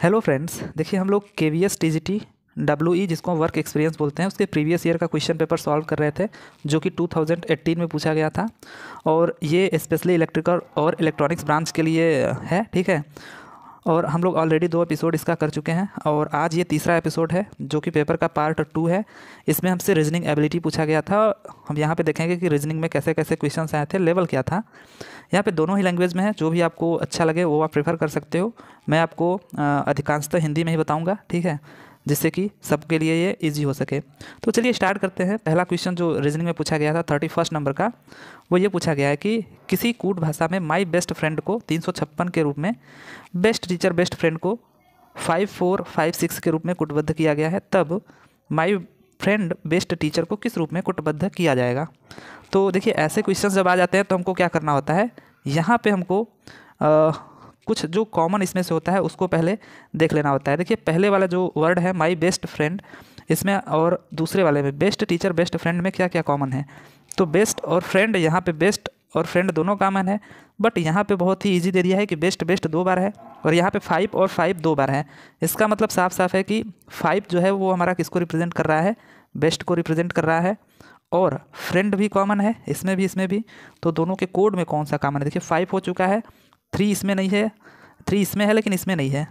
Hello friends, देखिए हम लोग KVS TGT WE जिसको वर्क एक्सपीरियंस बोलते हैं उसके प्रीवियस ईयर का क्वेश्चन पेपर सॉल्व कर रहे थे जो कि 2018 में पूछा गया था। और ये स्पेशली इलेक्ट्रिकल और इलेक्ट्रॉनिक्स ब्रांच के लिए है, ठीक है। और हम लोग ऑलरेडी 2 एपिसोड इसका कर चुके हैं और आज ये तीसरा एपिसोड है जो कि पेपर का पार्ट 2 है। इसमें हमसे रीजनिंग एबिलिटी पूछा गया था। हम यहाँ पे देखेंगे कि रीजनिंग में कैसे कैसे क्वेश्चंस आए थे, लेवल क्या था। यहाँ पे दोनों ही लैंग्वेज में है, जो भी आपको अच्छा लगे वो आप प्रेफर कर सकते हो। मैं आपको अधिकांशतः हिंदी में ही बताऊँगा, ठीक है, जिससे कि सबके लिए ये इजी हो सके। तो चलिए स्टार्ट करते हैं। पहला क्वेश्चन जो रीजनिंग में पूछा गया था 31 नंबर का, वो ये पूछा गया है कि किसी कूट भाषा में माई बेस्ट फ्रेंड को 356 के रूप में, बेस्ट टीचर बेस्ट फ्रेंड को 5456 के रूप में कूटबद्ध किया गया है, तब माई फ्रेंड बेस्ट टीचर को किस रूप में कूटबद्ध किया जाएगा। तो देखिए ऐसे क्वेश्चन जब आ जाते हैं तो हमको क्या करना होता है, यहाँ पे हमको कुछ जो कॉमन इसमें से होता है उसको पहले देख लेना होता है। देखिए पहले वाला जो वर्ड है माई बेस्ट फ्रेंड, इसमें और दूसरे वाले में बेस्ट टीचर बेस्ट फ्रेंड में क्या क्या कॉमन है। तो बेस्ट और फ्रेंड, यहाँ पे बेस्ट और फ्रेंड दोनों कॉमन है, बट यहाँ पे बहुत ही इजी दे दिया है कि बेस्ट बेस्ट 2 बार है और यहाँ पे 5 और 5 2 बार है। इसका मतलब साफ साफ है कि 5 जो है वो हमारा किसको रिप्रेजेंट कर रहा है, बेस्ट को रिप्रेजेंट कर रहा है। और फ्रेंड भी कॉमन है इसमें भी। तो दोनों के कोड में कौन सा कॉमन है, देखिए 5 हो चुका है, 3 इसमें नहीं है, 3 इसमें है लेकिन इसमें नहीं है,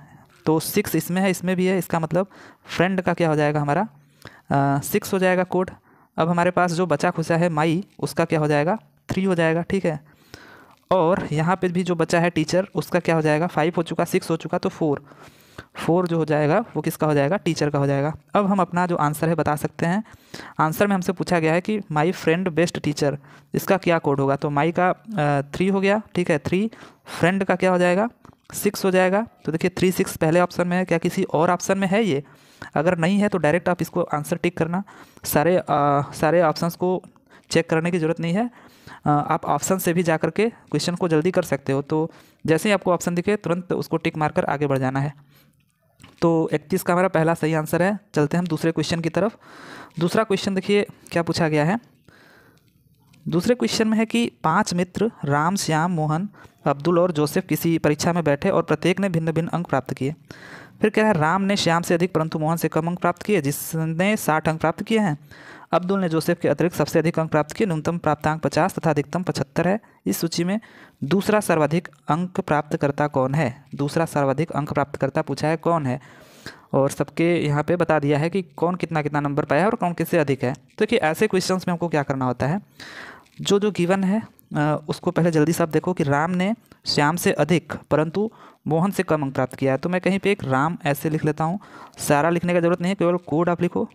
तो 6 इसमें है, इसमें भी है। इसका मतलब फ्रेंड का क्या हो जाएगा हमारा 6 हो जाएगा कोड। अब हमारे पास जो बचा खुचा है माई, उसका क्या हो जाएगा 3 हो जाएगा, ठीक है। और यहाँ पे भी जो बचा है टीचर, उसका क्या हो जाएगा 5 हो चुका, 6 हो चुका, तो 4 जो हो जाएगा वो किसका हो जाएगा, टीचर का हो जाएगा। अब हम अपना जो आंसर है बता सकते हैं। आंसर में हमसे पूछा गया है कि माई फ्रेंड बेस्ट टीचर, इसका क्या कोड होगा। तो माई का 3 हो गया, ठीक है, 3। फ्रेंड का क्या हो जाएगा 6 हो जाएगा। तो देखिए 3 6 पहले ऑप्शन में है, क्या किसी और ऑप्शन में है ये? अगर नहीं है तो डायरेक्ट आप इसको आंसर टिक करना, सारे ऑप्शंस को चेक करने की ज़रूरत नहीं है। आप ऑप्शन से भी जा कर के क्वेश्चन को जल्दी कर सकते हो। तो जैसे ही आपको ऑप्शन दिखे तुरंत उसको टिक मारकर आगे बढ़ जाना है। तो 31 का हमारा पहला सही आंसर है। चलते हैं हम दूसरे क्वेश्चन की तरफ। दूसरा क्वेश्चन देखिए क्या पूछा गया है। दूसरे क्वेश्चन में है कि 5 मित्र राम, श्याम, मोहन, अब्दुल और जोसेफ किसी परीक्षा में बैठे और प्रत्येक ने भिन्न भिन्न अंक प्राप्त किए। फिर क्या है, राम ने श्याम से अधिक परंतु मोहन से कम अंक प्राप्त किए, जिसने 60 अंक प्राप्त किए हैं। अब्दुल ने जोसेफ के अतिरिक्त सबसे अधिक अंक प्राप्त किए, न्यूनतम प्राप्तांक 50 तथा अधिकतम 75 है। इस सूची में दूसरा सर्वाधिक अंक प्राप्तकर्ता कौन है। दूसरा सर्वाधिक अंक प्राप्तकर्ता पूछा है कौन है, और सबके यहाँ पे बता दिया है कि कौन कितना कितना नंबर पाया है और कौन किससे अधिक है। तो देखिए ऐसे क्वेश्चंस में हमको क्या करना होता है, जो जो गिवन है उसको पहले जल्दी से आप देखो कि राम ने श्याम से अधिक परंतु मोहन से कम अंक प्राप्त किया है। तो मैं कहीं पे एक राम ऐसे लिख लेता हूँ, सारा लिखने का ज़रूरत नहीं है, केवल कोड आप लिखो।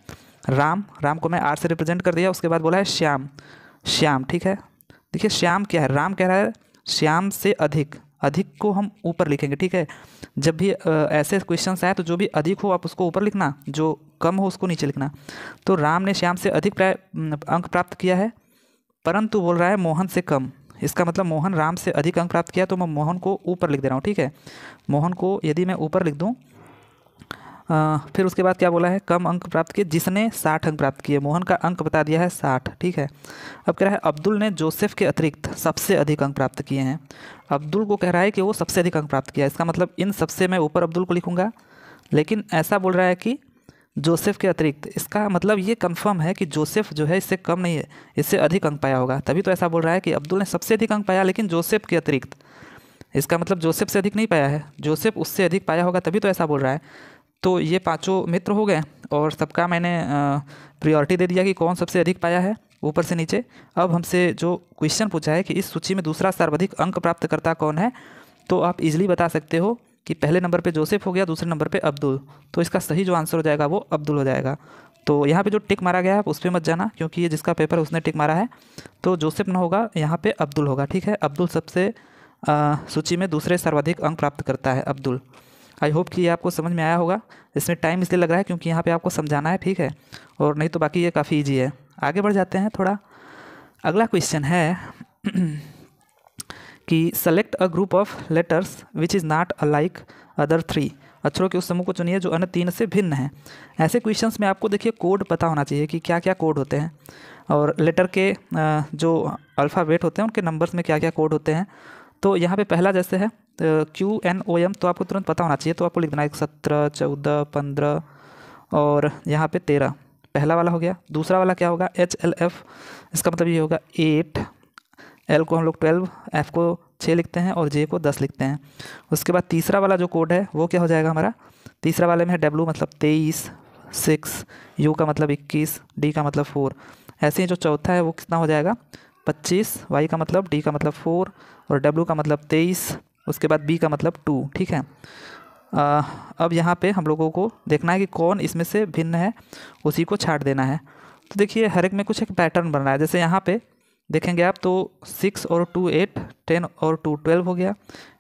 राम को मैं आर से रिप्रेजेंट कर दिया। उसके बाद बोला है श्याम, ठीक है। देखिए श्याम क्या है, राम कह रहा है श्याम से अधिक को हम ऊपर लिखेंगे, ठीक है। जब भी ऐसे क्वेश्चंस आए तो जो भी अधिक हो आप उसको ऊपर लिखना, जो कम हो उसको नीचे लिखना। तो राम ने श्याम से अधिक अंक प्राप्त किया है, परंतु बोल रहा है मोहन से कम। इसका मतलब मोहन राम से अधिक अंक प्राप्त किया, तो मैं मोहन को ऊपर लिख दे रहा हूँ, ठीक है। मोहन को यदि मैं ऊपर लिख दूँ, फिर उसके बाद क्या बोला है, कम अंक प्राप्त किए जिसने 60 अंक प्राप्त किए। मोहन का अंक बता दिया है 60, ठीक है। अब कह रहा है अब्दुल ने जोसेफ के अतिरिक्त सबसे अधिक अंक प्राप्त किए हैं। अब्दुल को कह रहा है कि वो सबसे अधिक अंक प्राप्त किया, इसका मतलब इन सबसे मैं ऊपर अब्दुल को लिखूंगा, लेकिन ऐसा बोल रहा है कि जोसेफ के अतिरिक्त। इसका मतलब ये कंफर्म है कि जोसेफ जो है इससे कम नहीं है, इससे अधिक अंक पाया होगा, तभी तो ऐसा बोल रहा है कि अब्दुल ने सबसे अधिक अंक पाया लेकिन जोसेफ के अतिरिक्त। इसका मतलब जोसेफ से अधिक नहीं पाया है, जोसेफ उससे अधिक पाया होगा, तभी तो ऐसा बोल रहा है। तो ये 5 मित्र हो गए और सबका मैंने प्रायोरिटी दे दिया कि कौन सबसे अधिक पाया है ऊपर से नीचे। अब हमसे जो क्वेश्चन पूछा है कि इस सूची में दूसरा सर्वाधिक अंक प्राप्तकर्ता कौन है, तो आप इजीली बता सकते हो कि पहले नंबर पे जोसेफ हो गया, दूसरे नंबर पे अब्दुल। तो इसका सही जो आंसर हो जाएगा वो अब्दुल हो जाएगा। तो यहाँ पे जो टिक मारा गया है उस पर मत जाना, क्योंकि ये जिसका पेपर है उसने टिक मारा है, तो जोसेफ ना होगा, यहाँ पे अब्दुल होगा, ठीक है। अब्दुल सबसे सूची में दूसरे सर्वाधिक अंक प्राप्त करता है, अब्दुल। आई होप कि ये आपको समझ में आया होगा। इसमें टाइम इसलिए लग रहा है क्योंकि यहाँ पे आपको समझाना है, ठीक है, और नहीं तो बाकी ये काफ़ी इजी है। आगे बढ़ जाते हैं थोड़ा। अगला क्वेश्चन है कि select a group of letters which is not alike other 3। अक्षरों के उस समूह को चुनिए जो अन्य 3 से भिन्न है। ऐसे क्वेश्चंस में आपको देखिए कोड पता होना चाहिए कि क्या क्या कोड होते हैं, और लेटर के जो अल्फ़ाबेट होते हैं उनके नंबर्स में क्या क्या कोड होते हैं। तो यहाँ पे पहला जैसे है QNOM तो आपको तुरंत पता होना चाहिए, तो आपको लिख देना है 17, 14, 15 और यहाँ पे 13, पहला वाला हो गया। दूसरा वाला क्या होगा, HLF, इसका मतलब ये होगा 8, L को हम लोग 12, F को 6 लिखते हैं और J को 10 लिखते हैं। उसके बाद तीसरा वाला जो कोड है वो क्या हो जाएगा हमारा, तीसरा वाले में है W मतलब 23, 6, U का मतलब 21, D का मतलब 4। ऐसे ही जो चौथा है वो कितना हो जाएगा 25, Y का मतलब, D का मतलब 4 और W का मतलब 23, उसके बाद B का मतलब 2। ठीक है, अब यहाँ पे हम लोगों को देखना है कि कौन इसमें से भिन्न है, उसी को छाट देना है। तो देखिए हर एक में कुछ एक पैटर्न बन रहा है। जैसे यहाँ पे देखेंगे आप तो 6 और 2 8, 10 और 2 12 हो गया।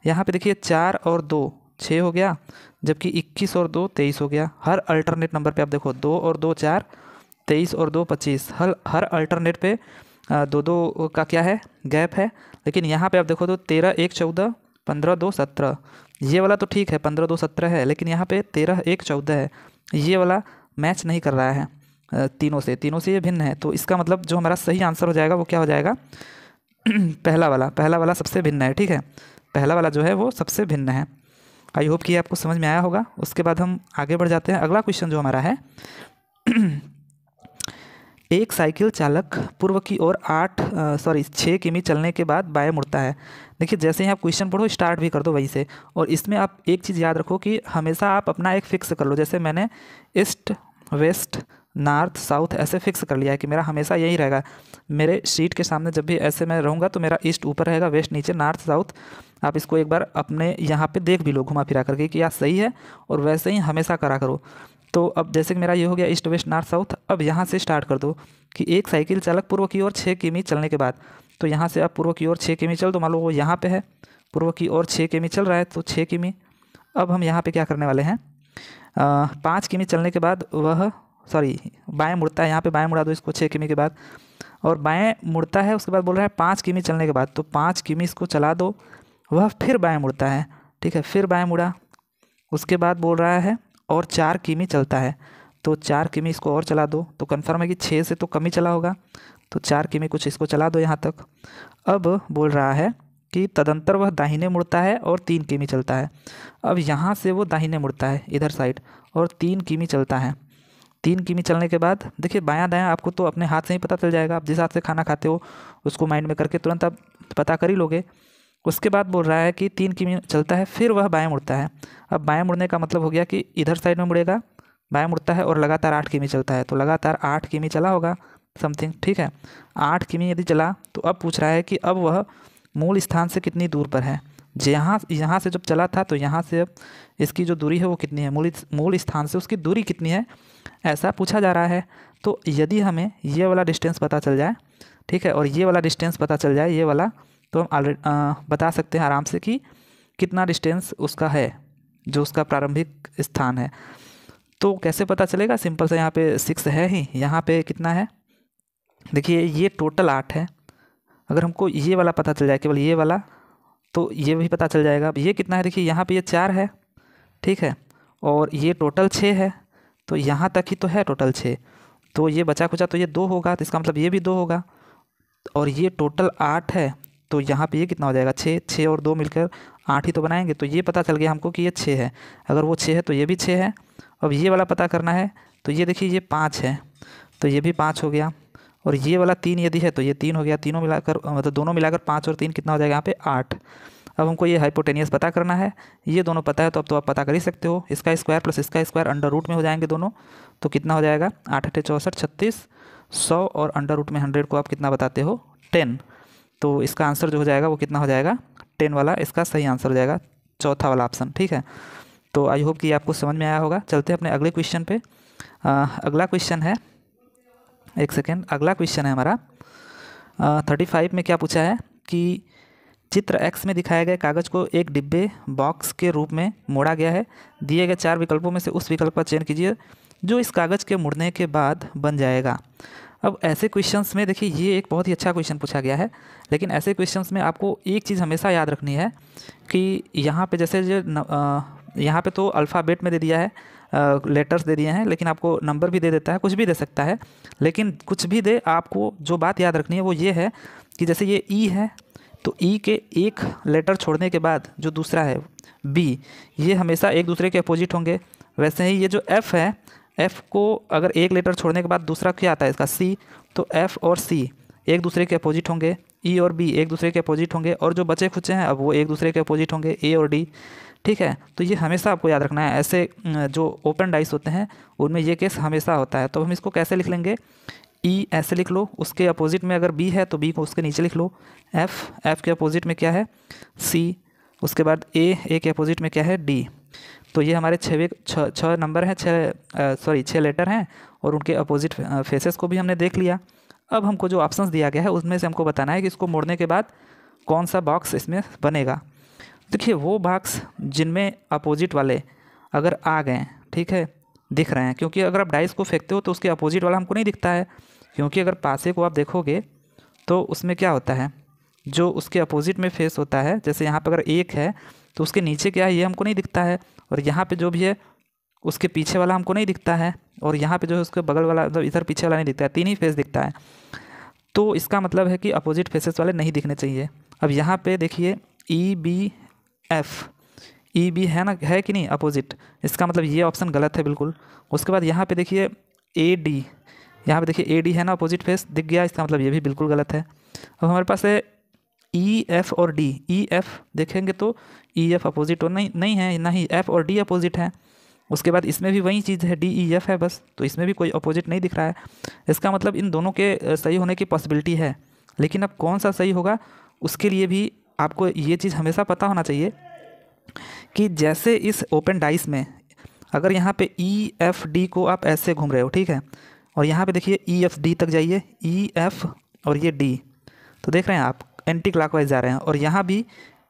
यहाँ पे देखिए 4 और 2 6 हो गया, जबकि 21 और 2 23 हो गया। हर अल्टरनेट नंबर पे आप देखो 2 और 2 4, 23 और 2 25, हर अल्टरनेट पे 2 का क्या है, गैप है। लेकिन यहाँ पे आप देखो तो 13 1 14, 15 2 17, ये वाला तो ठीक है 15 2 17 है, लेकिन यहाँ पे 13 1 14 है, ये वाला मैच नहीं कर रहा है तीनों से ये भिन्न है। तो इसका मतलब जो हमारा सही आंसर हो जाएगा वो क्या हो जाएगा पहला वाला सबसे भिन्न है। ठीक है, पहला वाला जो है वो सबसे भिन्न है। आई होप कि आपको समझ में आया होगा। उसके बाद हम आगे बढ़ जाते हैं। अगला क्वेश्चन जो हमारा है एक साइकिल चालक पूर्व की ओर 6 किमी चलने के बाद बाएं मुड़ता है। देखिए जैसे ही आप क्वेश्चन पढ़ो स्टार्ट भी कर दो वहीं से, और इसमें आप एक चीज़ याद रखो कि हमेशा आप अपना एक फिक्स कर लो। जैसे मैंने ईस्ट वेस्ट नॉर्थ साउथ ऐसे फिक्स कर लिया है कि मेरा हमेशा यही रहेगा। मेरे शीट के सामने जब भी ऐसे मैं रहूँगा तो मेरा ईस्ट ऊपर रहेगा, वेस्ट नीचे, नॉर्थ साउथ। आप इसको एक बार अपने यहाँ पे देख भी लो घुमा फिरा करके कि यह सही है, और वैसे ही हमेशा करा करो। तो अब जैसे कि मेरा ये हो गया ईस्ट वेस्ट नॉर्थ साउथ, अब यहाँ से स्टार्ट कर दो कि एक साइकिल चालक पूर्व की ओर 6 किमी चलने के बाद, तो यहाँ से आप पूर्व की ओर 6 किमी चल दो। मान लो वो यहाँ पे है, पूर्व की ओर 6 किमी चल रहा है तो 6 किमी। अब हम यहाँ पे क्या करने वाले हैं, 5 किमी चलने के बाद वह बाएं मुड़ता है। यहाँ पे बाएं मुड़ा दो इसको 6 किमी के बाद, और बाएं मुड़ता है। उसके बाद बोल रहा है 5 किमी चलने के बाद, तो 5 किमी इसको चला दो, वह फिर बाएं मुड़ता है। ठीक है, फिर बाएं मुड़ा। उसके बाद बोल रहा है और 4 किमी चलता है, तो 4 किमी इसको और चला दो। तो कन्फर्म है कि 6 से तो कम ही चला होगा, तो 4 किमी कुछ इसको चला दो यहाँ तक। अब बोल रहा है कि तदंतर वह दाहिने मुड़ता है और 3 किमी चलता है। अब यहाँ से वो दाहिने मुड़ता है इधर साइड और 3 किमी चलता है। 3 किमी चलने के बाद देखिए बायां दायां आपको तो अपने हाथ से ही पता चल जाएगा। आप जिस हाथ से खाना खाते हो उसको माइंड में करके तुरंत आप पता कर ही लोगे। उसके बाद बोल रहा है कि 3 किमी चलता है, फिर वह बाएं मुड़ता है। अब बाएं मुड़ने का मतलब हो गया कि इधर साइड में मुड़ेगा, बाएं मुड़ता है और लगातार 8 किमी चलता है, तो लगातार 8 किमी चला होगा समथिंग। ठीक है, 8 किमी यदि चला तो अब पूछ रहा है कि अब वह मूल स्थान से कितनी दूर पर है। यहाँ से जब चला था तो यहाँ से अब इसकी जो दूरी है वो कितनी है, मूल स्थान से उसकी दूरी कितनी है, ऐसा पूछा जा रहा है। तो यदि हमें ये वाला डिस्टेंस पता चल जाए, ठीक है, और ये वाला डिस्टेंस पता चल जाए ये वाला, तो हम ऑलरेडी बता सकते हैं आराम से कि कितना डिस्टेंस उसका है, जो उसका प्रारंभिक स्थान है। तो कैसे पता चलेगा, सिंपल से यहाँ पे 6 है ही, यहाँ पे कितना है देखिए ये टोटल 8 है। अगर हमको ये वाला पता चल जाए, केवल ये वाला, तो ये भी पता चल जाएगा। अब ये कितना है देखिए, यहाँ पे ये 4 है, ठीक है, और ये टोटल 6 है, तो यहाँ तक ही तो है टोटल 6, तो ये बचा खुचा तो ये 2 होगा, तो इसका मतलब ये भी 2 होगा, और ये टोटल 8 है, तो यहाँ पे ये कितना हो जाएगा 6, 6 और 2 मिलकर 8 ही तो बनाएंगे। तो ये पता चल गया हमको कि ये 6 है, अगर वो 6 है तो ये भी 6 है। अब ये वाला पता करना है, तो ये देखिए ये 5 है, तो ये भी 5 हो गया, और ये वाला 3 यदि है तो ये 3 हो गया, तीनों मिलाकर मतलब दोनों मिलाकर 5 और 3 कितना हो जाएगा यहाँ पे 8। अब हमको ये हाइपोटेनियस पता करना है, ये दोनों पता है तो अब तो आप पता कर ही सकते हो, इसका स्क्वायर प्लस इसका स्क्वायर अंडर रूट में हो जाएंगे दोनों, तो कितना हो जाएगा 8 8 64 36, 100 और अंडर रूट में 100 को आप कितना बताते हो 10। तो इसका आंसर जो हो जाएगा वो कितना हो जाएगा 10 वाला, इसका सही आंसर हो जाएगा चौथा वाला ऑप्शन। ठीक है, तो आई होप कि आपको समझ में आया होगा। चलते हैं अपने अगले क्वेश्चन पे। अगला क्वेश्चन है, एक सेकेंड, अगला क्वेश्चन है हमारा 35 में क्या पूछा है कि चित्र X में दिखाए गए कागज़ को एक डिब्बे बॉक्स के रूप में मोड़ा गया है। दिए गए 4 विकल्पों में से उस विकल्प का चयन कीजिए जो इस कागज़ के मुड़ने के बाद बन जाएगा। अब ऐसे क्वेश्चंस में देखिए ये एक बहुत ही अच्छा क्वेश्चन पूछा गया है, लेकिन ऐसे क्वेश्चंस में आपको एक चीज़ हमेशा याद रखनी है कि यहाँ पे जैसे जो यहाँ पे तो अल्फ़ाबेट में दे दिया है, लेटर्स दे दिए हैं, लेकिन आपको नंबर भी दे देता है, कुछ भी दे सकता है, लेकिन कुछ भी दे आपको जो बात याद रखनी है वो ये है कि जैसे ये ई है, तो ई के एक लेटर छोड़ने के बाद जो दूसरा है बी, ये हमेशा एक दूसरे के अपोजिट होंगे। वैसे ही ये जो एफ़ है, एफ़ को अगर एक लेटर छोड़ने के बाद दूसरा क्या आता है इसका सी, तो एफ़ और सी एक दूसरे के अपोजिट होंगे, ई और बी एक दूसरे के अपोजिट होंगे, और जो बचे खुचे हैं अब वो एक दूसरे के अपोजिट होंगे, ए और डी। ठीक है, तो ये हमेशा आपको याद रखना है। ऐसे जो ओपन डाइस होते हैं उनमें ये केस हमेशा होता है। तो हम इसको कैसे लिख लेंगे, ई ऐसे लिख लो, उसके अपोजिट में अगर बी है तो बी को उसके नीचे लिख लो, एफ़ के अपोजिट में क्या है सी, उसके बाद ए के अपोजिट में क्या है डी। तो ये हमारे छः नंबर हैं, छः लेटर हैं, और उनके अपोजिट फेसेस को भी हमने देख लिया। अब हमको जो ऑप्शंस दिया गया है उसमें से हमको बताना है कि इसको मोड़ने के बाद कौन सा बॉक्स इसमें बनेगा। देखिए वो बॉक्स जिनमें अपोजिट वाले अगर आ गए, ठीक है, दिख रहे हैं, क्योंकि अगर आप डाइस को फेंकते हो तो उसके अपोजिट वाला हमको नहीं दिखता है, क्योंकि अगर पासे को आप देखोगे तो उसमें क्या होता है, जो उसके अपोजिट में फेस होता है, जैसे यहाँ पर अगर एक है तो उसके नीचे क्या है ये हमको नहीं दिखता है, और यहाँ पे जो भी है उसके पीछे वाला हमको नहीं दिखता है, और यहाँ पे जो है उसके बगल वाला मतलब इधर पीछे वाला नहीं दिखता है, तीन ही फेस दिखता है। तो इसका मतलब है कि अपोजिट फेसेस वाले नहीं दिखने चाहिए। अब यहाँ पे देखिए E B F, E B है ना, है कि नहीं अपोजिट, इसका मतलब ये ऑप्शन गलत है बिल्कुल। उसके बाद यहाँ पे देखिए ए डी, यहाँ पे देखिए ए डी है ना अपोजिट फेस दिख गया, इसका मतलब ये भी बिल्कुल गलत है। अब हमारे पास है ई एफ और डी, ई एफ देखेंगे तो ई एफ अपोजिट तो नहीं है, ना ही एफ और डी अपोजिट है। उसके बाद इसमें भी वही चीज़ है, डी ई एफ है बस, तो इसमें भी कोई अपोजिट नहीं दिख रहा है। इसका मतलब इन दोनों के सही होने की पॉसिबिलिटी है, लेकिन अब कौन सा सही होगा उसके लिए भी आपको ये चीज़ हमेशा पता होना चाहिए कि जैसे इस ओपन डाइस में अगर यहाँ पे ई एफ डी को आप ऐसे घूम रहे हो, ठीक है, और यहाँ पे देखिए ई एफ डी तक जाइए, ई एफ और ये डी, तो देख रहे हैं आप एंटी क्लॉकवाइज जा रहे हैं, और यहाँ भी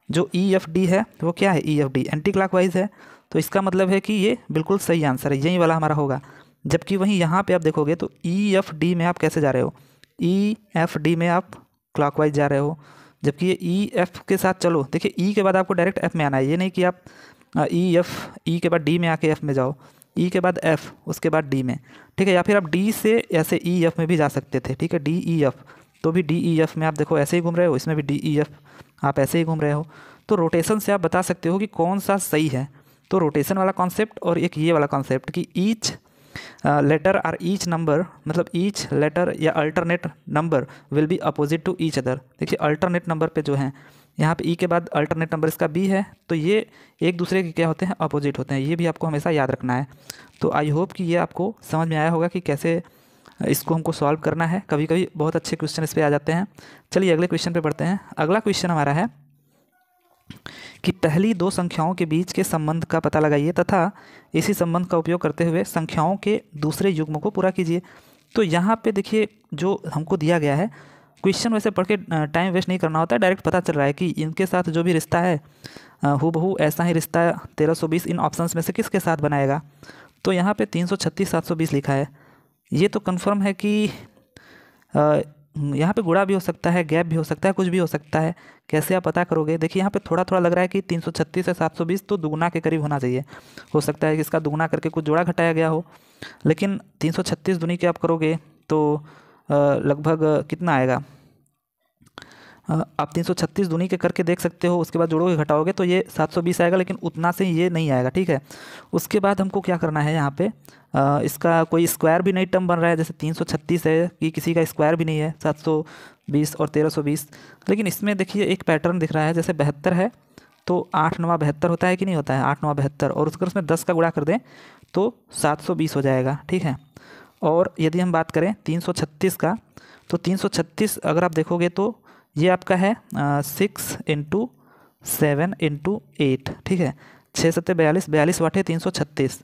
जो ई एफ डी है वो क्या है, E F D anti clockwise है। तो इसका मतलब है कि ये बिल्कुल सही आंसर है, यही वाला हमारा होगा। जबकि वहीं यहाँ पे आप देखोगे तो ई एफ डी में आप कैसे जा रहे हो, ई एफ डी में आप क्लॉकवाइज जा रहे हो, जबकि ये ई एफ के साथ चलो, देखिए ई के बाद आपको डायरेक्ट एफ में आना है, ये नहीं कि आप ई के बाद डी में आके एफ में जाओ, ई के बाद एफ उसके बाद डी में, ठीक है, या फिर आप डी से ऐसे ई एफ में भी जा सकते थे, ठीक है, डी ई एफ, तो भी डी ई एफ में आप देखो ऐसे ही घूम रहे हो, इसमें भी डी ई एफ आप ऐसे ही घूम रहे हो। तो रोटेशन से आप बता सकते हो कि कौन सा सही है। तो रोटेशन वाला कॉन्सेप्ट और एक ये वाला कॉन्सेप्ट कि ईच लेटर और ईच नंबर, मतलब ईच लेटर या alternate number will be opposite to each other. देखिए अल्टरनेट नंबर पे जो है यहाँ पे ई के बाद अल्टरनेट नंबर इसका बी है, तो ये एक दूसरे के क्या होते हैं, अपोजिट होते हैं। ये भी आपको हमेशा याद रखना है। तो आई होप कि ये आपको समझ में आया होगा कि कैसे इसको हमको सॉल्व करना है। कभी कभी बहुत अच्छे क्वेश्चन इस पर आ जाते हैं। चलिए अगले क्वेश्चन पे बढ़ते हैं। अगला क्वेश्चन हमारा है कि पहली दो संख्याओं के बीच के संबंध का पता लगाइए तथा इसी संबंध का उपयोग करते हुए संख्याओं के दूसरे युग्म को पूरा कीजिए। तो यहाँ पे देखिए जो हमको दिया गया है, क्वेश्चन वैसे पढ़ के टाइम वेस्ट नहीं करना होता है, डायरेक्ट पता चल रहा है कि इनके साथ जो भी रिश्ता है हूबहू ऐसा ही रिश्ता 1320 इन ऑप्शंस में से किसके साथ बनाएगा। तो यहाँ पे 336 720 लिखा है, ये तो कन्फर्म है कि यहाँ पे गुणा भी हो सकता है, गैप भी हो सकता है, कुछ भी हो सकता है। कैसे आप पता करोगे, देखिए यहाँ पे थोड़ा थोड़ा लग रहा है कि 336 से 720 तो दुगुना के करीब होना चाहिए। हो सकता है कि इसका दुगुना करके कुछ जोड़ा घटाया गया हो, लेकिन 336 दूनी के आप करोगे तो लगभग कितना आएगा, आप 336 दूनी के करके देख सकते हो, उसके बाद जोड़ोगे घटाओगे तो ये 720 आएगा, लेकिन उतना से ये नहीं आएगा, ठीक है। उसके बाद हमको क्या करना है, यहाँ पे इसका कोई स्क्वायर भी नहीं टर्म बन रहा है, जैसे 336 है कि किसी का स्क्वायर भी नहीं है 720 और 1320। लेकिन इसमें देखिए एक पैटर्न दिख रहा है, जैसे 72 है तो 8 9 72 होता है कि नहीं होता है, 8 9 72, और उसमें 10 का गुणा कर दें तो 720 हो जाएगा, ठीक है। और यदि हम बात करें 336 का, तो 336 अगर आप देखोगे तो ये आपका है 6 × 7 × 8, ठीक है, 6 7 42, 42 वाटे 336,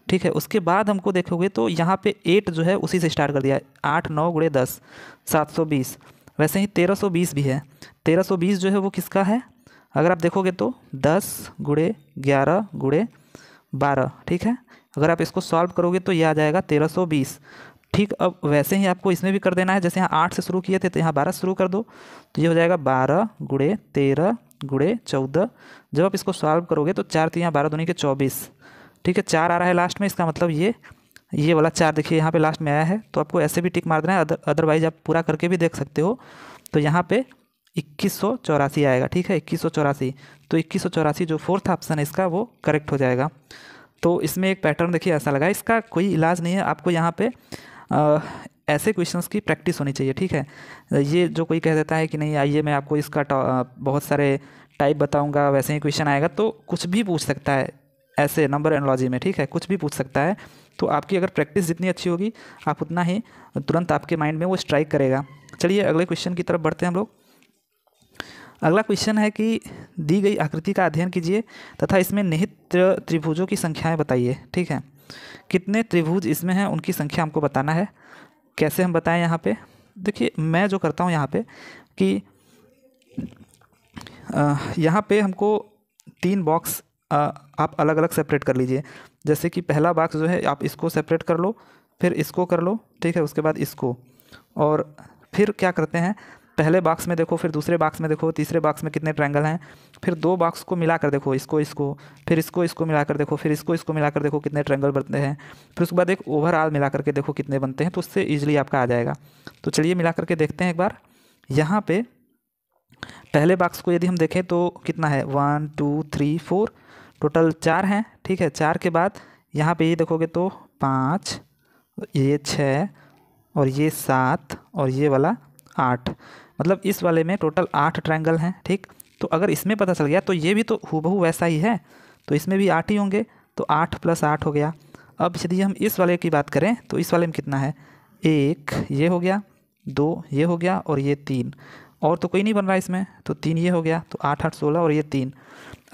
ठीक है। उसके बाद हमको देखोगे तो यहाँ पे 8 जो है उसी से स्टार्ट कर दिया है, 8 9 × 10 720। वैसे ही 1320 भी है, 1320 जो है वो किसका है, अगर आप देखोगे तो 10 × 11 × 12, ठीक है। अगर आप इसको सॉल्व करोगे तो ये आ जाएगा 1320, ठीक। अब वैसे ही आपको इसमें भी कर देना है, जैसे यहाँ 8 से शुरू किए थे तो यहाँ 12 शुरू कर दो, तो ये हो जाएगा 12 × 13 × 14। जब आप इसको सॉल्व करोगे तो 4 3 12 दूनी के 24, ठीक है, 4 आ रहा है लास्ट में, इसका मतलब ये वाला 4 देखिए यहाँ पे लास्ट में आया है, तो आपको ऐसे भी टिक मार देना है, अदरवाइज आप पूरा करके भी देख सकते हो। तो यहाँ पे 2184 आएगा, ठीक है, 2184। तो 2184 जो फोर्थ ऑप्शन है इसका वो करेक्ट हो जाएगा। तो इसमें एक पैटर्न देखिए ऐसा लगा, इसका कोई इलाज नहीं है, आपको यहाँ पे ऐसे क्वेश्चंस की प्रैक्टिस होनी चाहिए, ठीक है। ये जो कोई कह देता है कि नहीं आइए मैं आपको इसका बहुत सारे टाइप बताऊंगा वैसे ही क्वेश्चन आएगा, तो कुछ भी पूछ सकता है ऐसे नंबर एनालॉजी में, ठीक है, कुछ भी पूछ सकता है। तो आपकी अगर प्रैक्टिस जितनी अच्छी होगी आप उतना ही तुरंत आपके माइंड में वो स्ट्राइक करेगा। चलिए अगले क्वेश्चन की तरफ बढ़ते हैं हम लोग। अगला क्वेश्चन है कि दी गई आकृति का अध्ययन कीजिए तथा इसमें निहित त्रिभुजों की संख्याएं बताइए, ठीक है। कितने त्रिभुज इसमें हैं उनकी संख्या हमको बताना है। कैसे हम बताएं यहाँ पे, देखिए मैं जो करता हूँ यहाँ पे कि यहाँ पे हमको 3 बॉक्स आप अलग अलग सेपरेट कर लीजिए। जैसे कि पहला बॉक्स जो है आप इसको सेपरेट कर लो, फिर इसको कर लो, ठीक है, उसके बाद इसको, और फिर क्या करते हैं पहले बॉक्स में देखो, फिर दूसरे बॉक्स में देखो, तीसरे बॉक्स में कितने ट्रायंगल हैं, फिर 2 बॉक्स को मिलाकर देखो, इसको इसको, फिर इसको मिलाकर देखो, फिर इसको मिलाकर देखो कितने ट्रायंगल बनते हैं, फिर उसके बाद एक ओवरऑल मिला करके देखो कितने बनते हैं, तो उससे ईजिली आपका आ जाएगा। तो चलिए मिला करके देखते हैं एक बार। यहाँ पे पहले बॉक्स को यदि हम देखें तो कितना है 1 2 3 4, टोटल 4 हैं, ठीक है। 4 के बाद यहाँ पे ये देखोगे तो 5, ये 6 और ये 7 और ये वाला 8, मतलब इस वाले में टोटल 8 ट्रायंगल हैं, ठीक। तो अगर इसमें पता चल गया तो ये भी तो हूबहू वैसा ही है, तो इसमें भी 8 ही होंगे, तो 8 + 8 हो गया। अब यदि हम इस वाले की बात करें तो इस वाले में कितना है, 1 ये हो गया, 2 ये हो गया और ये 3, और तो कोई नहीं बन रहा है इसमें, तो 3 ये हो गया, तो 8 8 16 और ये 3।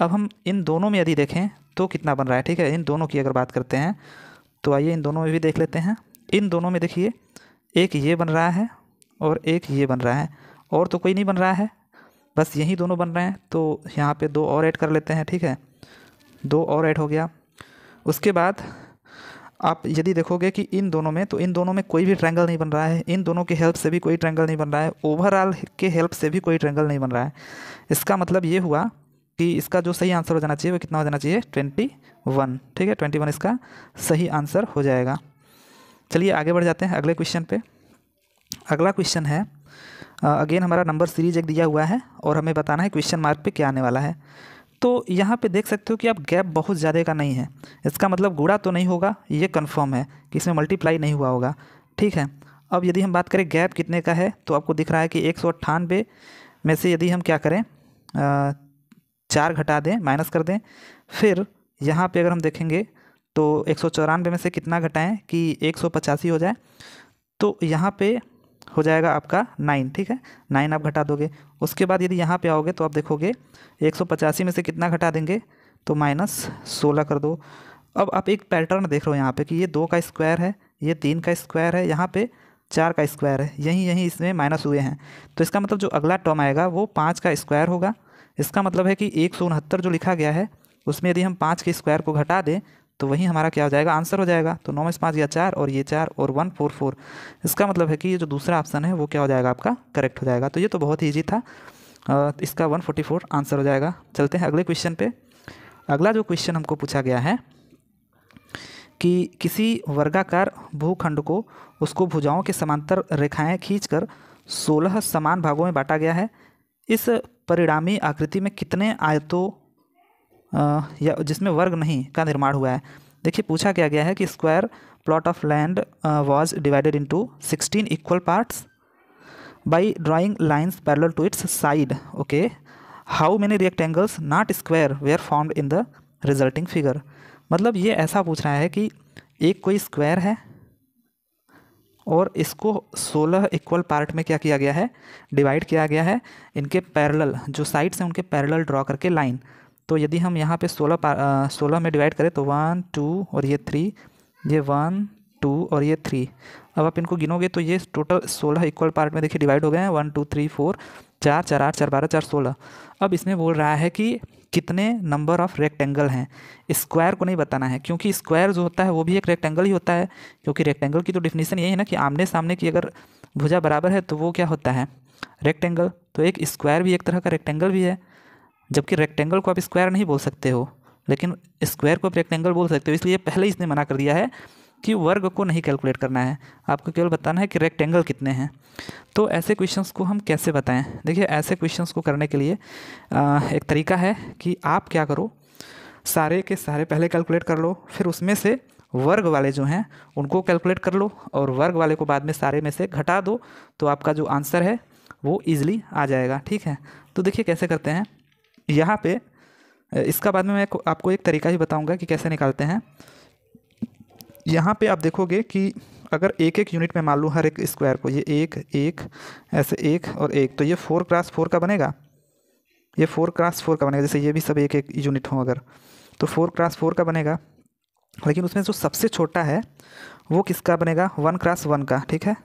अब हम इन दोनों में यदि देखें तो कितना बन रहा है, ठीक है। इन दोनों की अगर बात करते हैं तो आइए इन दोनों में भी देख लेते हैं। इन दोनों में देखिए एक ये बन रहा है और एक ये बन रहा है, और तो कोई नहीं बन रहा है, बस यही दोनों बन रहे हैं। तो यहाँ पे 2 और ऐड कर लेते हैं, ठीक है, 2 और ऐड हो गया। उसके बाद आप यदि देखोगे कि इन दोनों में, तो इन दोनों में कोई भी ट्रायंगल नहीं बन रहा है, इन दोनों की हेल्प से भी कोई ट्रायंगल नहीं बन रहा है, ओवरऑल के हेल्प से भी कोई ट्रायंगल नहीं बन रहा है। इसका मतलब ये हुआ कि इसका जो सही आंसर हो जाना चाहिए वो कितना हो जाना चाहिए 21, ठीक है, 21 इसका सही आंसर हो जाएगा। चलिए आगे बढ़ जाते हैं अगले क्वेश्चन पे। अगला क्वेश्चन है अगेन हमारा नंबर सीरीज एक दिया हुआ है और हमें बताना है क्वेश्चन मार्क पे क्या आने वाला है। तो यहाँ पे देख सकते हो कि अब गैप बहुत ज़्यादा का नहीं है, इसका मतलब गुणा तो नहीं होगा, ये कंफर्म है कि इसमें मल्टीप्लाई नहीं हुआ होगा, ठीक है। अब यदि हम बात करें गैप कितने का है, तो आपको दिख रहा है कि 198 में से यदि हम क्या करें 4 घटा दें, माइनस कर दें, फिर यहाँ पे अगर हम देखेंगे तो 194 में से कितना घटाएं कि 185 हो जाए, तो यहाँ पे हो जाएगा आपका 9, ठीक है, 9 आप घटा दोगे। उसके बाद यदि यहाँ पे आओगे तो आप देखोगे 185 में से कितना घटा देंगे, तो -16 कर दो। अब आप एक पैटर्न देख रहे हो यहाँ पे कि ये 2 का स्क्वायर है, ये 3 का स्क्वायर है, यहाँ पे 4 का स्क्वायर है, यहीं इसमें माइनस हुए हैं। तो इसका मतलब जो अगला टर्म आएगा वो 5 का स्क्वायर होगा। इसका मतलब है कि 169 जो लिखा गया है उसमें यदि हम 5 के स्क्वायर को घटा दें तो वही हमारा क्या हो जाएगा, आंसर हो जाएगा। तो 9 में 5 गया 4 और ये 4 और 144। इसका मतलब है कि ये जो दूसरा ऑप्शन है वो क्या हो जाएगा, आपका करेक्ट हो जाएगा। तो ये तो बहुत ही ईजी था, इसका 144 आंसर हो जाएगा। चलते हैं अगले क्वेश्चन पे। अगला जो क्वेश्चन हमको पूछा गया है कि किसी वर्गाकार भूखंड को उसको भुजाओं के समांतर रेखाएं खींचकर 16 समान भागों में बांटा गया है। इस परिणामी आकृति में कितने आयतों या जिसमें वर्ग नहीं का निर्माण हुआ है। देखिए पूछा क्या गया है कि square plot of land was divided into 16 equal parts by drawing lines parallel to its side. Okay, how many rectangles not square were formed in the resulting figure. मतलब ये ऐसा पूछ रहा है कि एक कोई स्क्वायर है और इसको 16 इक्वल पार्ट में क्या किया गया है, डिवाइड किया गया है। इनके पैरेलल जो साइड्स हैं उनके पैरेलल ड्रॉ करके लाइन। तो यदि हम यहाँ पे 16 में डिवाइड करें तो 1 2 और ये 3, ये 1 2 और ये 3। अब आप इनको गिनोगे तो ये टोटल 16 इक्वल पार्ट में देखिए डिवाइड हो गए हैं। 1 2 3 4 4 4 8 4 12 4 16। अब इसमें बोल रहा है कि कितने नंबर ऑफ रेक्टेंगल हैं। स्क्वायर को नहीं बताना है क्योंकि स्क्वायर जो होता है वो भी एक रेक्टेंगल ही होता है, क्योंकि रेक्टेंगल की तो डिफिनीशन यही है ना कि आमने सामने की अगर भुजा बराबर है तो वो क्या होता है, रेक्टेंगल। तो एक स्क्वायर भी एक तरह का रेक्टेंगल भी है, जबकि रेक्टेंगल को आप स्क्वायर नहीं बोल सकते हो, लेकिन स्क्वायर को आप रेक्टेंगल बोल सकते हो। इसलिए पहले इसने मना कर दिया है कि वर्ग को नहीं कैलकुलेट करना है, आपको केवल बताना है कि रेक्टेंगल कितने हैं। तो ऐसे क्वेश्चंस को हम कैसे बताएं? देखिए ऐसे क्वेश्चंस को करने के लिए एक तरीका है कि आप क्या करो, सारे के सारे पहले कैलकुलेट कर लो, फिर उसमें से वर्ग वाले जो हैं उनको कैलकुलेट कर लो, और वर्ग वाले को बाद में सारे में से घटा दो, तो आपका जो आंसर है वो ईजिली आ जाएगा। ठीक है, तो देखिए कैसे करते हैं यहाँ पे। इसका बाद में मैं आपको एक तरीका ही बताऊंगा कि कैसे निकालते हैं। यहाँ पे आप देखोगे कि अगर एक एक यूनिट में मान लूँ हर एक स्क्वायर को, ये एक एक ऐसे एक और एक, तो ये 4x4 का बनेगा, ये 4x4 का बनेगा। जैसे ये भी सब एक एक यूनिट हो अगर, तो 4x4 का बनेगा। लेकिन उसमें जो सबसे छोटा है वो किसका बनेगा? 1x1 का। ठीक है,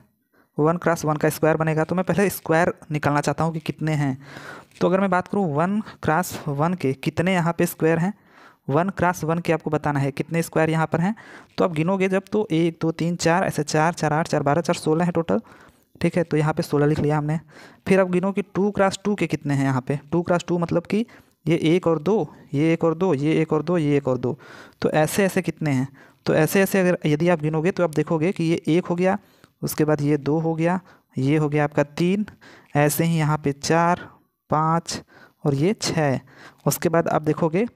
1x1 का स्क्वायर बनेगा। तो मैं पहले स्क्वायर निकालना चाहता हूँ कि कितने हैं। तो अगर मैं बात करूँ 1x1 के कितने यहाँ पे स्क्वायर हैं, 1x1 के आपको बताना है कितने स्क्वायर यहाँ पर हैं। तो आप गिनोगे जब, तो 1 2 3 4 ऐसे 4 4 8 4 12 4 16 है टोटल। ठीक है, तो यहाँ पे 16 लिख लिया हमने। फिर अब गिनो कि 2x2 के कितने हैं यहाँ पे। 2x2 मतलब कि ये 1 और 2, ये 1 और 2, ये 1 और 2, ये 1 और 2, तो ऐसे ऐसे कितने हैं। तो ऐसे ऐसे अगर यदि आप गिनोगे तो आप देखोगे कि ये 1 हो गया, उसके बाद ये 2 हो गया, ये हो गया आपका 3, ऐसे ही यहाँ पे 4 5 और ये 6। उसके बाद आप देखोगे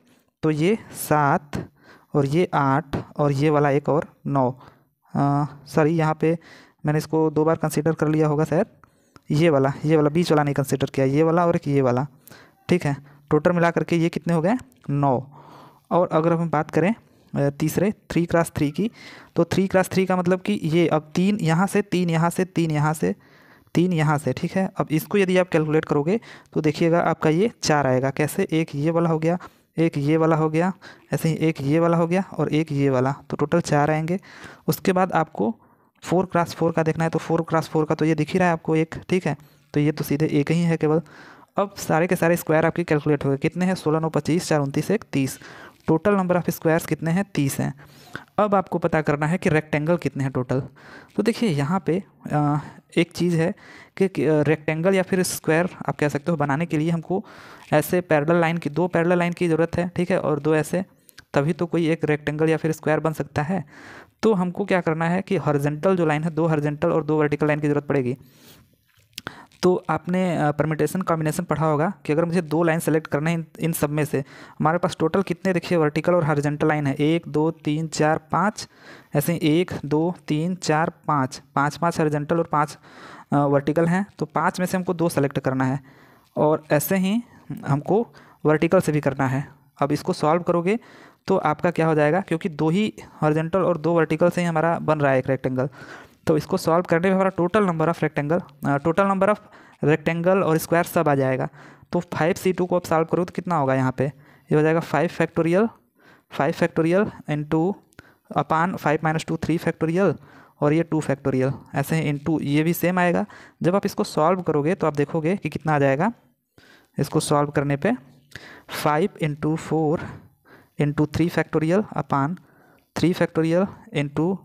तो ये 7 और ये 8 और ये वाला एक और 9। सॉरी, यहाँ पे मैंने इसको 2 बार कंसीडर कर लिया होगा शायद। ये वाला बीच वाला नहीं कंसीडर किया, ये वाला और एक ये वाला। ठीक है, टोटल मिला करके ये कितने हो गए? 9। और अगर हम बात करें तीसरे 3x3 की, तो 3x3 का मतलब कि ये अब 3 यहाँ से, 3 यहाँ से, 3 यहाँ से, 3 यहाँ से। ठीक है, अब इसको यदि आप कैलकुलेट करोगे तो देखिएगा आपका ये 4 आएगा। कैसे? एक ये वाला हो गया, एक ये वाला हो गया, ऐसे ही एक ये वाला हो गया और एक ये वाला, तो टोटल 4 आएंगे। उसके बाद आपको 4x4 का देखना है, तो 4x4 का तो ये दिख ही रहा है आपको एक। ठीक है, तो ये तो सीधे एक ही है केवल। अब सारे के सारे स्क्वायर आपके कैलकुलेट हो गए। कितने हैं? 16 9 25 4 29 1 30। टोटल नंबर ऑफ स्क्वायर्स कितने हैं? 30 हैं। अब आपको पता करना है कि रेक्टेंगल कितने हैं टोटल। तो देखिए यहाँ पे एक चीज़ है कि रेक्टेंगल या फिर स्क्वायर आप कह सकते हो बनाने के लिए हमको ऐसे पैरेलल लाइन की, 2 पैरेलल लाइन की ज़रूरत है। ठीक है, और 2 ऐसे, तभी तो कोई एक रेक्टेंगल या फिर स्क्वायर बन सकता है। तो हमको क्या करना है कि हॉरिजॉन्टल जो लाइन है, 2 हॉरिजॉन्टल और 2 वर्टिकल लाइन की ज़रूरत पड़ेगी। तो आपने परमिटेशन कॉम्बिनेशन पढ़ा होगा कि अगर मुझे 2 लाइन सेलेक्ट करना है इन सब में से, हमारे पास टोटल कितने देखिए वर्टिकल और हॉरिजॉन्टल लाइन है, 1 2 3 4 5, ऐसे ही 1 2 3 4 5, 5 हॉरिजॉन्टल और 5 वर्टिकल हैं। तो 5 में से हमको 2 सेलेक्ट करना है, और ऐसे ही हमको वर्टिकल से भी करना है। अब इसको सॉल्व करोगे तो आपका क्या हो जाएगा, क्योंकि 2 ही हॉरिजॉन्टल और 2 वर्टिकल से ही हमारा बन रहा है एक रेक्टेंगल। तो इसको सॉल्व करने में हमारा टोटल नंबर ऑफ रेक्टेंगल और स्क्वायर सब आ जाएगा। तो 5c2 को आप सॉल्व करो तो कितना होगा यहाँ पे? ये हो जाएगा 5 फैक्टोरियल इंटू अपान 5 - 2 3 फैक्टोरियल, और ये 2 फैक्टोरियल, ऐसे ही इंटू ये भी सेम आएगा। जब आप इसको सॉल्व करोगे तो आप देखोगे कि कितना आ जाएगा। इसको सॉल्व करने पे 5 × 4 × 3 फैक्टोरियल अपान 3 फैक्टोरियल इंटू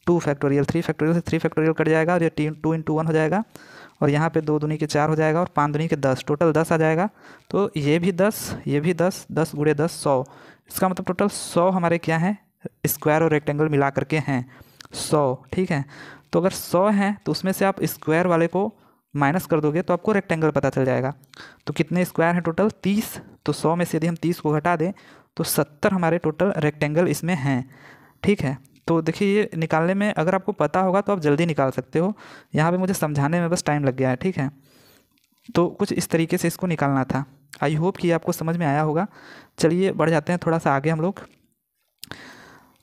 2 फैक्टोरियल, 3 फैक्टोरियल से 3 फैक्टोरियल कट जाएगा, और ये 2 × 1 हो जाएगा, और यहाँ पे 2 दूनी के 4 हो जाएगा, और 5 दूनी के 10, टोटल 10 आ जाएगा। तो ये भी 10, ये भी 10, 10 × 10 100। इसका मतलब टोटल 100 हमारे क्या हैं? स्क्वायर और रेक्टेंगल मिला करके हैं 100। ठीक है, तो अगर 100 हैं तो उसमें से आप स्क्वायर वाले को माइनस कर दोगे तो आपको रेक्टेंगल पता चल जाएगा। तो कितने स्क्वायर हैं टोटल? 30। तो 100 में से यदि हम 30 को घटा दें तो 70 हमारे टोटल रेक्टेंगल इसमें हैं। ठीक है, तो देखिए ये निकालने में अगर आपको पता होगा तो आप जल्दी निकाल सकते हो। यहाँ पे मुझे समझाने में बस टाइम लग गया है। ठीक है, तो कुछ इस तरीके से इसको निकालना था। आई होप कि आपको समझ में आया होगा। चलिए बढ़ जाते हैं थोड़ा सा आगे हम लोग।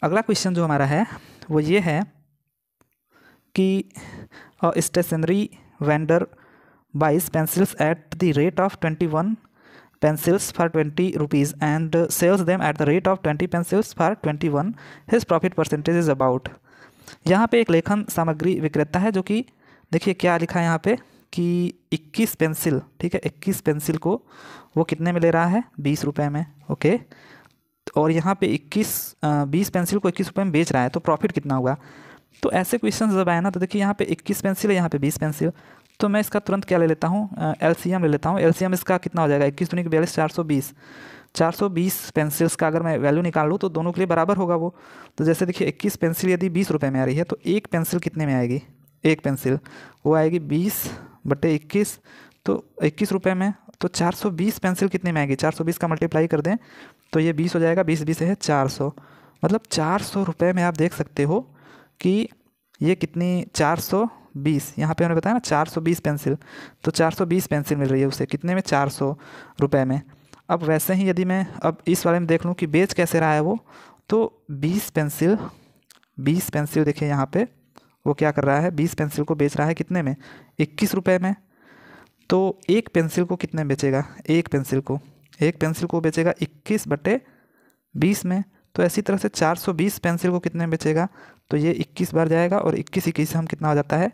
अगला क्वेश्चन जो हमारा है वो ये है कि stationery vendor buys pencils at the rate of 21 pencils for 20 rupees and sells them at the rate of 20 pencils for 21. His profit percentage is about. यहाँ पे एक लेखन सामग्री विक्रेता है जो कि देखिए क्या लिखा है यहाँ पे कि 21 पेंसिल, ठीक है, 21 पेंसिल को वो कितने में ले रहा है? 20 रुपये में। ओके, और यहाँ पे 20 पेंसिल को 21 रुपये में बेच रहा है, तो प्रॉफिट कितना होगा? तो ऐसे क्वेश्चन जब आए ना, तो देखिए यहाँ पे 21 पेंसिल है, यहाँ पे 20 पेंसिल, तो मैं इसका तुरंत क्या ले लेता हूँ? एलसीएम ले लेता हूँ। एलसीएम इसका कितना हो जाएगा? 21 × 42 420। 420 पेंसिल्स का अगर मैं वैल्यू निकाल लूँ तो दोनों के लिए बराबर होगा वो। तो जैसे देखिए 21 पेंसिल यदि 20 रुपये में आ रही है तो एक पेंसिल कितने में आएगी, एक पेंसिल वो आएगी 20/21, तो 21 रुपये में। तो 420 पेंसिल कितने में आएगी, 420 का मल्टीप्लाई कर दें तो ये 20 हो जाएगा, 20 है 400। मतलब 400 रुपये में आप देख सकते हो कि ये कितनी 420, यहाँ पे हमने बताया ना 420 पेंसिल, तो 420 पेंसिल मिल रही है उसे कितने में, 400 रुपये में। अब वैसे ही यदि मैं अब इस वाले में देख लूँ कि बेच कैसे रहा है वो, तो 20 पेंसिल देखिए यहाँ पे वो क्या कर रहा है, 20 पेंसिल को बेच रहा है कितने में, 21 रुपये में। तो एक पेंसिल को कितने में बेचेगा, एक पेंसिल को बेचेगा 21/20 में। तो ऐसी तरह से 420 पेंसिल को कितने में बेचेगा, तो ये 21 बार जाएगा और 21 से हम कितना हो जाता है,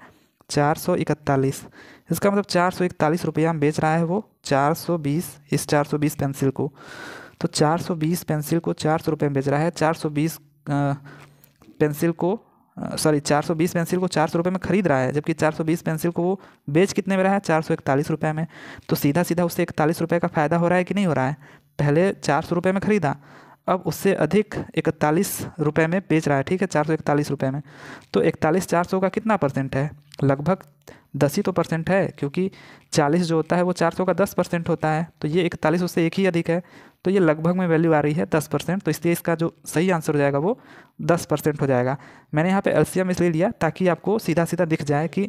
441। इसका मतलब 441 रुपया में बेच रहा है वो 420, इस 420 पेंसिल को। तो 420 पेंसिल को 400 रुपये में बेच रहा है, 420 पेंसिल को 420 पेंसिल को 400 रुपये में ख़रीद रहा है, जबकि 420 पेंसिल को वो बेच कितने में रहा है, 441 रुपये में। तो सीधा सीधा उससे 41 रुपये का फ़ायदा हो रहा है कि नहीं हो रहा है। पहले 400 रुपये में ख़रीदा, अब उससे अधिक 41 रुपये में बेच रहा है, ठीक है, 441 रुपये में। तो 41 400 का कितना परसेंट है, लगभग 10 ही तो परसेंट है, क्योंकि 40 जो होता है वो 400 का 10% होता है। तो ये 41 उससे एक ही अधिक है, तो ये लगभग में वैल्यू आ रही है 10%। तो इसलिए इसका जो सही आंसर हो जाएगा वो 10% हो जाएगा। मैंने यहाँ पे एलसीएम इसलिए लिया ताकि आपको सीधा सीधा दिख जाए कि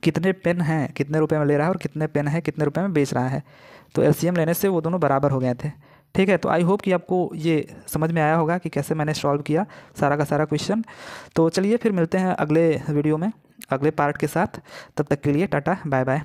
कितने पेन हैं कितने रुपए में ले रहा है और कितने पेन है कितने रुपए में बेच रहा है। तो एलसीएम लेने से वो दोनों बराबर हो गए थे। ठीक है, तो आई होप कि आपको ये समझ में आया होगा कि कैसे मैंने सॉल्व किया सारा का सारा क्वेश्चन। तो चलिए फिर मिलते हैं अगले वीडियो में अगले पार्ट के साथ। तब तक के लिए टाटा बाय बाय।